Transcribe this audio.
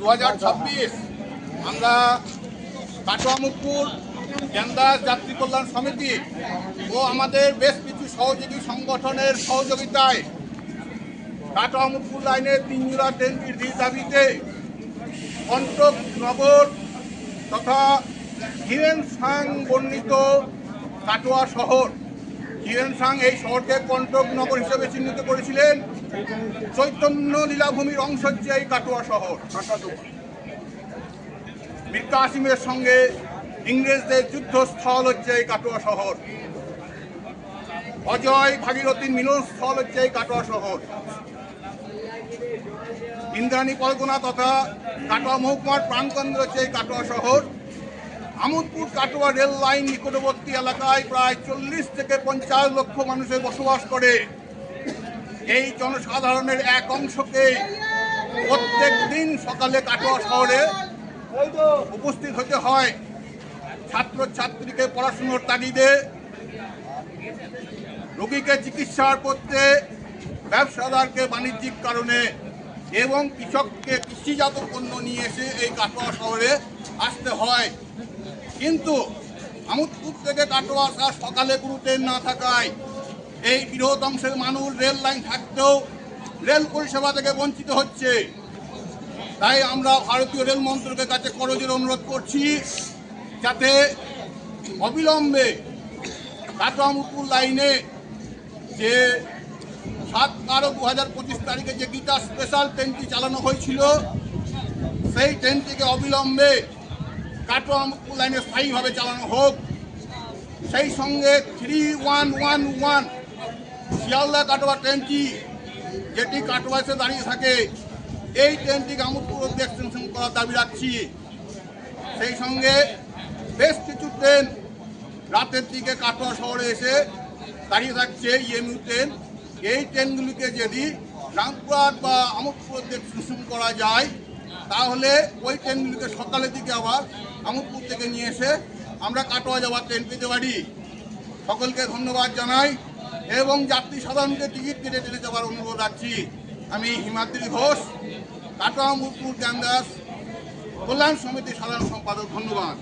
2026 আমরা কাটোয়া-মুকপুর ক্যান্দাস যাত্রী কল্যাণ সমিতি ও আমাদের বেশ কিছু সহযোগী সংগঠনের সহযোগিতায় কাটোয়া-মুকপুর লাইনের 3 জোড়া ট্রেন বৃদ্ধির দাবিতে কণ্টকনগর তথা হিরেনসাং বর্ণিত কাটোয়া শহর, হিরেনসাং এই শহরকে কণ্টকনগর হিসেবে চিহ্নিত করেছিলেন। চৈতন্য লীলাভূমির অংশ হচ্ছে এই কাটোয়া শহর। মীর কাসিমের সঙ্গে ইংরেজদের যুদ্ধস্থল হচ্ছে এই কাটোয়া শহর। অজয় ভাগীরথীর মিলনস্থল হচ্ছে এই কাটোয়া শহর। ইন্দ্রাণী পরগনা তথা কাটোয়া মহকুমার প্রাণকেন্দ্র হচ্ছে এই কাটোয়া শহর। আমোদপুর কাটোয়া রেল লাইন নিকটবর্তী এলাকায় প্রায় 40 থেকে 50 লক্ষ মানুষের বসবাস করে। এই জনসাধারণের এক অংশকে প্রত্যেক দিন সকালে কাটোয়া শহরে উপস্থিত হতে হয় ছাত্রছাত্রীকে পড়াশুনোর তাগিদে, রোগীকে চিকিৎসার করতে, ব্যবসাদারকে বাণিজ্যিক কারণে এবং কৃষককে কৃষিজাত পণ্য নিয়ে এসে এই কাটোয়া শহরে আসতে হয়। কিন্তু আমোদপুর থেকে কাটোয়া আসা সকালে কোনো ট্রেন না থাকায় এই বৃহৎ অংশের মানুষ রেল লাইন থাকতেও রেল পরিষেবা থেকে বঞ্চিত হচ্ছে। তাই আমরা ভারতীয় রেল মন্ত্রকের কাছে করজোড়ে অনুরোধ করছি যাতে অবিলম্বে কাটোয়া-মুকপুর লাইনে যে 7/12/2025 তারিখে যে গীতা স্পেশাল ট্রেনটি চালানো হয়েছিল সেই ট্রেনটিকে অবিলম্বে কাটোয়া-মুকপুর লাইনে স্থায়ীভাবে চালানো হোক। সেই সঙ্গে 3111 শিয়ালদা কাটোয়া ট্রেনটি যেটি কাটোয়া এসে দাঁড়িয়ে থাকে এই ট্রেনটিকে আমোদপুর অবধি এক্সটেনশন করার দাবি রাখছি। সেই সঙ্গে বেশ কিছু ট্রেন রাতের দিকে কাটোয়া শহরে এসে দাঁড়িয়ে থাকছে ইএমইউ ট্রেন। এই ট্রেনগুলিকে যদি রামপুরহাট বা আমোদপুর অবধি এক্সটেনশন করা যায় তাহলে ওই ট্রেনগুলিকে সকালের দিকে আবার আমোদপুর থেকে নিয়ে এসে আমরা কাটোয়া যাওয়ার ট্রেন পেতে পারি। সকলকে ধন্যবাদ জানাই এবং যাত্রী সাধারণকে টিকিট কেটে ট্রেনে যাওয়ার অনুরোধ রাখছি। আমি হিমাদ্রি ঘোষ, কাটোয়া-মুকপুর ক্যান্দাস কল্যাণ সমিতির সাধারণ সম্পাদক। ধন্যবাদ।